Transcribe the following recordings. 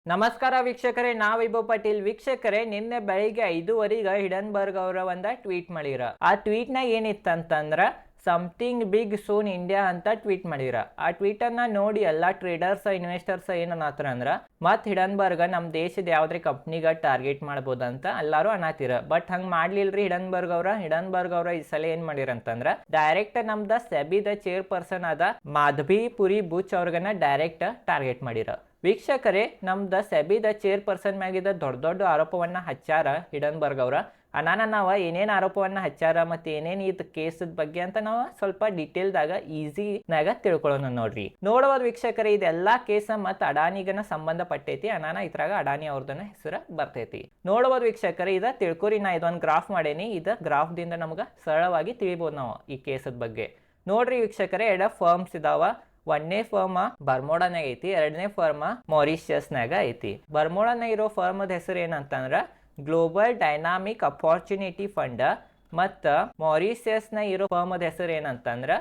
ನಮಸ್ಕಾರ ವೀಕ್ಷಕರೇ, ನಾವಿಬ್ಬ ಪಾಟೀಲ್. ವೀಕ್ಷಕರೇ, ನಿನ್ನೆ ಬೆಳಿಗ್ಗೆ 5:15 ಹಿಡನ್ಬರ್ಗ್ ಅವರ ಒಂದು ಟ್ವೀಟ್ ಮಾಡಿರ. ಆ ಟ್ವೀಟ್ನಾಗ ಏನಿತ್ತಂತಂದ್ರ ಸಮಥಿಂಗ್ ಬಿಗ್ ಸೂನ್ ಇಂಡಿಯಾ ಅಂತ ಟ್ವೀಟ್ ಮಾಡಿರ. ಆ ಟ್ವೀಟ್ ಅನ್ನ ನೋಡಿ ಎಲ್ಲಾ ಟ್ರೇಡರ್ಸ್ ಇನ್ವೆಸ್ಟರ್ಸ್ ಏನನ್ನತ್ರ ಅಂದ್ರ ಮತ್ ಹಿಡನ್ಬರ್ಗ್ ನಮ್ ದೇಶದ ಯಾವ್ದ್ರ ಕಂಪ್ನಿಗ ಟಾರ್ಗೆಟ್ ಮಾಡ್ಬೋದಂತ ಎಲ್ಲಾರು ಅನ್ನತಿರ. ಬಟ್ ಹಂಗ್ ಮಾಡ್ಲಿಲ್ರಿ ಹಿಡನ್ಬರ್ಗ್ ಅವ್ರ ಈ ಸಲ ಏನ್ ಮಾಡಿರಂತಂದ್ರ ಡೈರೆಕ್ಟ್ ನಮ್ದ ಸೆಬಿದ ಚೇರ್ ಪರ್ಸನ್ ಆದ Madhavi Puri Butch ಅವ್ರಿಗನ direct target ಮಾಡಿರ. ವೀಕ್ಷಕರೇ, ನಮ್ದ ಸೆಬಿದ ಚೇರ್ ಪರ್ಸನ್ ಮ್ಯಾಗಿದ ದೊಡ್ಡ ದೊಡ್ಡ ಆರೋಪವನ್ನ ಹಚ್ಚಾರ ಹಿಡನ್ಬರ್ಗ್ ಅವ್ರ. ನಾವ ಏನೇನ್ ಆರೋಪವನ್ನ ಹಚ್ಚಾರ ಮತ್ತೆ ಏನೇನ್ ಇದ್ ಕೇಸದ ಬಗ್ಗೆ ಅಂತ ನಾವು ಸ್ವಲ್ಪ ಡೀಟೇಲ್ದಾಗ ಈಸಿನಾಗ ತಿಳ್ಕೊಳ್ಳೋಣ ನೋಡ್ರಿ. ನೋಡಬಹುದು ವೀಕ್ಷಕರೇ, ಇದೆಲ್ಲಾ ಕೇಸ ಮತ್ ಅಡಾನಿಗನ ಸಂಬಂಧ ಪಟ್ಟೈತಿ. ಇದ್ರಾಗ ಅಡಾನಿ ಅವ್ರದನ್ನ ಹೆಸರು ಬರ್ತೈತಿ. ನೋಡಬಹುದು ವೀಕ್ಷಕರೇ, ಇದ ತಿಳ್ಕೊರಿ. ನಾ ಇದೊಂದು ಗ್ರಾಫ್ ಮಾಡೇನಿ. ಇದ ಗ್ರಾಫ್ ದಿಂದ ನಮಗ ಸರಳವಾಗಿ ತಿಳಿಬಹುದು ನಾವು ಈ ಕೇಸದ ಬಗ್ಗೆ. ನೋಡ್ರಿ ವೀಕ್ಷಕರೇ, ಎರಡ ಫರ್ಮ್ಸ್ ಇದಾವ. ಒಂದನೇ ಫರ್ಮ್ ಬರ್ಮೋಡಾನಾಗ ಐತಿ, ಎರಡನೇ ಫರ್ಮ್ ಮಾರಿಷಿಯಸ್ನಾಗ ಐತಿ. ಬರ್ಮೋಡಾನಾಗ ಇರೋ ಫರ್ಮ್ ಹೆಸರು ಏನಂತಂದ್ರ ಗ್ಲೋಬಲ್ ಡೈನಾಮಿಕ್ ಅಪಾರ್ಚುನಿಟಿ ಫಂಡ್. ಮತ್ತ ಮಾರಿಷಿಯಸ್ನ ಇರೋ ಫರ್ಮ್ ಹೆಸರು ಏನಂತಂದ್ರ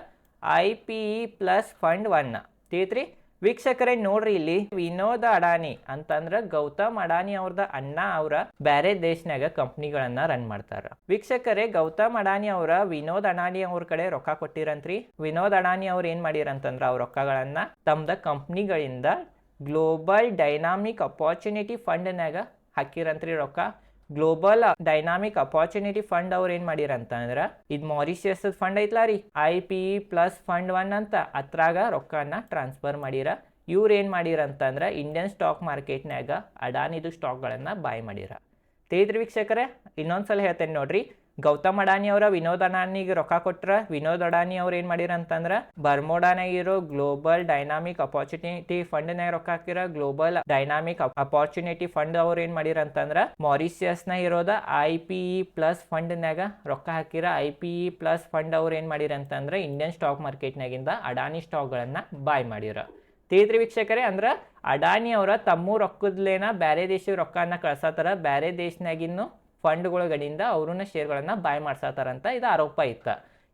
IPE ಪ್ಲಸ್ ಫಂಡ್ 1 ತಿಳಿತ್ರಿ. ವೀಕ್ಷಕರೇ, ನೋಡ್ರಿ ಇಲ್ಲಿ ವಿನೋದ್ ಅಡಾನಿ ಅಂತಂದ್ರ ಗೌತಮ್ ಅಡಾನಿ ಅವ್ರದ ಅಣ್ಣ ಅವ್ರ ಬ್ಯಾರೆ ದೇಶನಾಗ ಕಂಪ್ನಿಗಳನ್ನ ರನ್ ಮಾಡ್ತಾರ. ವೀಕ್ಷಕರೇ, ಗೌತಮ್ ಅಡಾನಿ ಅವರ ವಿನೋದ್ ಅಡಾನಿ ಅವ್ರ ಕಡೆ ರೊಕ್ಕ ಕೊಟ್ಟಿರಂತ್ರಿ. ವಿನೋದ್ ಅಡಾನಿ ಅವ್ರ ಏನ್ ಮಾಡಿರಂತಂದ್ರ ಅವ್ರ ರೊಕ್ಕಗಳನ್ನ ತಮ್ದ ಕಂಪ್ನಿಗಳಿಂದ ಗ್ಲೋಬಲ್ ಡೈನಾಮಿಕ್ ಅಪಾರ್ಚುನಿಟಿ ಫಂಡ್ನಾಗ ಹಾಕಿರಂತ್ರಿ ರೊಕ್ಕ. ಗ್ಲೋಬಲ್ ಡೈನಾಮಿಕ್ ಅಪಾರ್ಚುನಿಟಿ ಫಂಡ್ ಅವ್ರ ಏನ್ ಮಾಡಿರಂತಂದ್ರ ಇದ್ ಮಾರಿಷಿಯಸ್ ಫಂಡ್ ಐತ್ಲಾ ರೀ, IPE ಪ್ಲಸ್ ಫಂಡ್ 1 ಅಂತ ಅತ್ರಾಗ ರೊಕ್ಕನ ಟ್ರಾನ್ಸ್ಫರ್ ಮಾಡಿರ. ಇವ್ರ ಏನ್ ಮಾಡಿರಂತಂದ್ರ ಇಂಡಿಯನ್ ಸ್ಟಾಕ್ ಮಾರ್ಕೆಟ್ನಾಗ ಅಡಾನಿದು ಸ್ಟಾಕ್ಗಳನ್ನ ಬಾಯ್ ಮಾಡಿರ. ತಿಳಿದ್ರಿ ವೀಕ್ಷಕರೇ, ಇನ್ನೊಂದ್ಸಲ ಹೇಳ್ತೇನೆ ನೋಡ್ರಿ. ಗೌತಮ್ ಅಡಾನಿ ಅವರ ವಿನೋದ್ ಅಡಾನಿಗೆ ರೊಕ್ಕ ಕೊಟ್ರ. ವಿನೋದ್ ಅಡಾನಿ ಅವ್ರ ಏನ್ ಮಾಡಿರಂತಂದ್ರ ಬರ್ಮೋಡಾನಾಗ ಇರೋ ಗ್ಲೋಬಲ್ ಡೈನಾಮಿಕ್ ಅಪಾರ್ಚುನಿಟಿ ಫಂಡ್ ನಾಗ ರೊಕ್ಕ ಹಾಕಿರ. ಗ್ಲೋಬಲ್ ಡೈನಾಮಿಕ್ ಅಪಾರ್ಚುನಿಟಿ ಫಂಡ್ ಅವ್ರ ಏನ್ ಮಾಡಿರಂತಂದ್ರ ಮಾರಿಷಿಯಸ್ ನ ಇರೋದ IPE ಪ್ಲಸ್ ಫಂಡ್ ನಾಗ ರೊಕ್ಕ ಹಾಕಿರ. IPE ಪ್ಲಸ್ ಫಂಡ್ ಅವ್ರ ಏನ್ ಮಾಡಿರಂತಂದ್ರ ಇಂಡಿಯನ್ ಸ್ಟಾಕ್ ಮಾರ್ಕೆಟ್ ನಾಗಿಂದ ಅಡಾನಿ ಸ್ಟಾಕ್ ಗಳನ್ನ ಬಾಯ್ ಮಾಡಿರ. ತಿಳಿದ್ರಿ ವೀಕ್ಷಕರೇ, ಅಂದ್ರ ಅಡಾನಿ ಅವರ ತಮ್ಮ ರೊಕ್ಕದ್ಲೇನ ಬ್ಯಾರೆ ದೇಶ ರೊಕ್ಕನ ಕಳ್ಸತಾರ. ಬ್ಯಾರೆ ದೇಶನಾಗಿನ್ನು ಫಂಡ್ಗಳಗಡಿಂದ ಅವ್ರನ್ನ ಶೇರ್ಗಳನ್ನ ಬಾಯ್ ಮಾಡ್ಸತಾರಂತ ಇದು ಆರೋಪ ಇತ್ತ.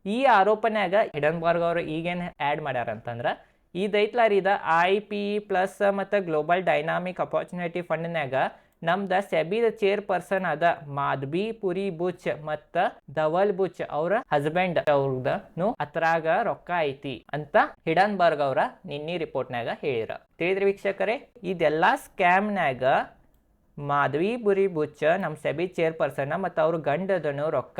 ಈ ಆರೋಪನ್ಯಾಗ ಹಿಡನ್ಬರ್ಗ್ ಅವರು ಈಗೇನ್ ಆ್ಯಡ್ ಮಾಡ್ಯಾರ ಅಂತಂದ್ರ ಇದೈತ್ಲಾರಿ ಇದ IPE ಪ್ಲಸ್ ಮತ್ತು ಗ್ಲೋಬಲ್ ಡೈನಾಮಿಕ್ ಅಪಾರ್ಚುನಿಟಿ ಫಂಡ್ನ್ಯಾಗ ನಮ್ದ ಸೆಬಿದ ಚೇರ್ ಪರ್ಸನ್ ಆದ ಮಾಧವಿ ಪುರಿ ಬುಚ್ ಮತ್ತ ಧವಲ್ ಬುಚ್ ಅವ್ರ ಹಸ್ಬೆಂಡ್ ಅವ್ರದನು ಅತ್ರಾಗ ರೊಕ್ಕ ಐತಿ ಅಂತ ಹಿಡನ್ಬರ್ಗ್ ಅವ್ರ ನಿನ್ನೆ ರಿಪೋರ್ಟ್ನಾಗ ಹೇಳಿರ. ತಿಳಿದ್ರಿ ವೀಕ್ಷಕರೇ, ಇದೆಲ್ಲಾ ಸ್ಕ್ಯಾಮ್ನಾಗ ಮಾಧವಿ ಪುರಿ ಬುಚ್ ನಮ್ ಸೆಬಿ ಚೇರ್ ಪರ್ಸನ್ ಮತ್ತು ಅವ್ರ ಗಂಡದನು ರೊಕ್ಕ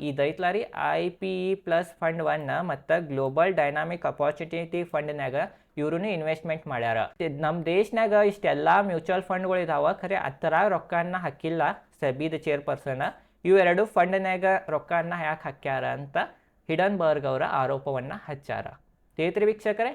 ಇದೈತ್ಲಾರಿ IPE ಪ್ಲಸ್ ಫಂಡ್ 1 ಮತ್ತು ಗ್ಲೋಬಲ್ ಡೈನಾಮಿಕ್ ಅಪಾರ್ಚುನಿಟಿ ಫಂಡ್ನಾಗ ಇವ್ರನ್ನು ಇನ್ವೆಸ್ಟ್ಮೆಂಟ್ ಮಾಡ್ಯಾರ. ನಮ್ಮ ದೇಶನಾಗ ಇಷ್ಟೆಲ್ಲಾ ಮ್ಯೂಚುವಲ್ ಫಂಡ್ಗಳು ಇದಾವ, ಖರೆ ಅತ್ತರಾಗ ರೊಕ್ಕನ ಹಾಕಿಲ್ಲ ಸೆಬಿದ ಚೇರ್ ಪರ್ಸನ್. ಇವೆರಡು ಫಂಡ್ನಾಗ ರೊಕ್ಕನ ಯಾಕೆ ಹಾಕ್ಯಾರ ಅಂತ ಹಿಡನ್ಬರ್ಗ್ ಅವರ ಆರೋಪವನ್ನ ಹಚ್ಚಾರ. ತಿಳಿತ್ರಿ ವೀಕ್ಷಕರೇ,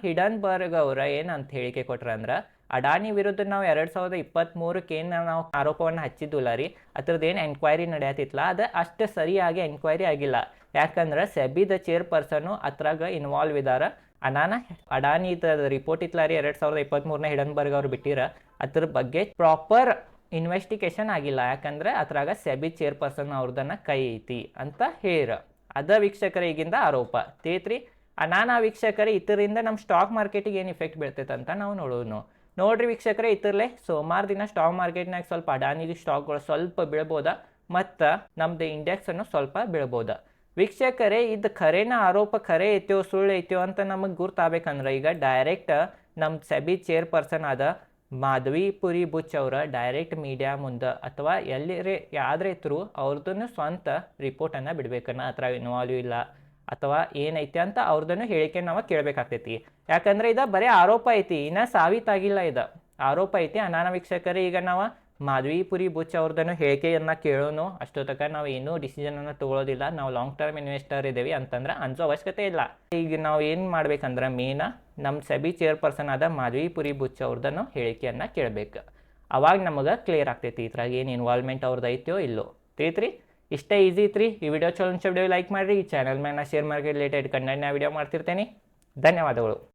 ಹಿಡನ್ಬರ್ಗ್ ಅವರ ಏನಂತ ಹೇಳಿಕೆ ಕೊಟ್ರ ಅಂದ್ರ ಅಡಾನಿ ವಿರುದ್ಧ ನಾವು 2023 ನಾವು ಆರೋಪವನ್ನು ಹಚ್ಚಿದ್ದಿಲ್ಲ ರೀ. ಅದ್ರದ್ದು ಏನು ಎನ್ಕ್ವೈರಿ ನಡೆಯತ್ತಿತ್ತಲ್ಲ, ಅದು ಅಷ್ಟು ಸರಿಯಾಗಿ ಎನ್ಕ್ವೈರಿ ಆಗಿಲ್ಲ. ಯಾಕಂದ್ರೆ ಸೆಬಿದ ಚೇರ್ ಪರ್ಸನ್ ಅದ್ರಾಗ ಇನ್ವಾಲ್ವ್ ಇದಾರ. ಅಡಾನಿ ರಿಪೋರ್ಟ್ ಇತ್ತಲ್ಲ ರೀ 2023 ಹಿಡನ್ಬರ್ಗ್ ಅವ್ರು ಬಿಟ್ಟಿರ, ಅದ್ರ ಬಗ್ಗೆ ಪ್ರಾಪರ್ ಇನ್ವೆಸ್ಟಿಗೇಷನ್ ಆಗಿಲ್ಲ. ಯಾಕಂದ್ರೆ ಅದ್ರಾಗ ಸೆಬಿ ಚೇರ್ ಪರ್ಸನ್ ಅವ್ರದನ್ನ ಕೈ ಐತಿ ಅಂತ ಹೇಳಿರ. ಅದ ವೀಕ್ಷಕರ ಈಗಿಂದ ಆರೋಪ. ತಿಳಿತ್ರಿ. ವೀಕ್ಷಕರೇ, ಇದರಿಂದ ನಮ್ಮ ಸ್ಟಾಕ್ ಮಾರ್ಕೆಟಿಗೆ ಏನು ಇಫೆಕ್ಟ್ ಬೀಳ್ತೈತೆ ಅಂತ ನಾವು ನೋಡೋಣ. ನೋಡ್ರಿ ವೀಕ್ಷಕರೇ, ಇದರಲ್ಲೇ ಸೋಮವಾರ ದಿನ ಸ್ಟಾಕ್ ಮಾರ್ಕೆಟ್ನಾಗ ಸ್ವಲ್ಪ ಅಡಾನಿದು ಸ್ಟಾಕ್ಗಳು ಸ್ವಲ್ಪ ಬೀಳ್ಬೋದ ಮತ್ತು ನಮ್ದು ಇಂಡೆಕ್ಸ್ ಅನ್ನು ಸ್ವಲ್ಪ ಬೀಳ್ಬೋದ. ವೀಕ್ಷಕರೇ, ಇದು ಖರೇನ ಆರೋಪ ಖರೆ ಐತೋ ಸುಳ್ಳು ಐತೋ ಅಂತ ನಮಗೆ ಗುರ್ತಾಗಬೇಕಂದ್ರೆ ಈಗ ಡೈರೆಕ್ಟ್ ನಮ್ಮ ಸೆಬಿ ಚೇರ್ ಪರ್ಸನ್ ಆದ ಮಾಧವಿ ಪುರಿ ಬುಚ್ ಅವರ ಡೈರೆಕ್ಟ್ ಮೀಡಿಯಾ ಮುಂದೆ ಅಥವಾ ಎಲ್ಲಿರೇ ಯಾವ್ದ್ರ ಇದ್ರು ಅವ್ರದನ್ನು ಸ್ವಂತ ರಿಪೋರ್ಟನ್ನು ಬಿಡ್ಬೇಕನ್ನ ಅದ್ರ ಇನ್ವಾಲ್ವ್ ಇಲ್ಲ ಅಥವಾ ಏನೈತಿ ಅಂತ ಅವ್ರದನ್ನು ಹೇಳಿಕೆ ನಾವು ಕೇಳಬೇಕಾಗ್ತೈತಿ. ಯಾಕಂದ್ರೆ ಇದು ಬರೀ ಆರೋಪ ಐತಿ, ಇನ್ನ ಸಾಬೀತಾಗಿಲ್ಲ. ಇದು ಆರೋಪ ಐತಿ. ವೀಕ್ಷಕರೇ, ಈಗ ನಾವು ಮಾಧವಿ ಪುರಿ ಬುಚ್ ಅವ್ರದನ್ನು ಹೇಳಿಕೆಯನ್ನ ಕೇಳೋಣ. ಅಷ್ಟೊತ್ತಕ ನಾವು ಏನೂ ಡಿಸಿಷನ್ ಅನ್ನ ತಗೊಳ್ಳೋದಿಲ್ಲ. ನಾವು ಲಾಂಗ್ ಟರ್ಮ್ ಇನ್ವೆಸ್ಟರ್ ಇದೇವಿ ಅಂತಂದ್ರೆ ಅನ್ಸೋ ಅವಶ್ಯಕತೆ ಇಲ್ಲ. ಈಗ ನಾವು ಏನು ಮಾಡ್ಬೇಕಂದ್ರೆ ನಮ್ಮ ಸೆಬಿ ಚೇರ್ ಪರ್ಸನ್ ಆದ ಮಾಧವಿ ಪುರಿ ಬುಚ್ ಅವ್ರದನ್ನು ಹೇಳಿಕೆಯನ್ನ ಕೇಳಬೇಕು. ಅವಾಗ ನಮಗೆ ಕ್ಲಿಯರ್ ಆಗ್ತೈತಿ ಇದ್ರಾಗ ಏನು ಇನ್ವಾಲ್ವ್ಮೆಂಟ್ ಅವ್ರದ್ದು ಐತೋ ಇಲ್ಲೋ. ತಿಳಿತ್ರಿ. ಇಷ್ಟೇ ಈಸಿ ಐತ್ರಿ. ಈ ವಿಡಿಯೋ ಚಲೋ ವಿಡಿಯೋ ಲೈಕ್ ಮಾಡಿರಿ. ಈ ಚಾನಲ್ ಮೇಲೆ ಶೇರ್ ಮಾರ್ಕೆಟ್ ರಿಲೇಟೆಡ್ ಕಂಟೆಂಟ್ನ ವಿಡಿಯೋ ಮಾಡ್ತಿರ್ತೇನೆ. ಧನ್ಯವಾದಗಳು.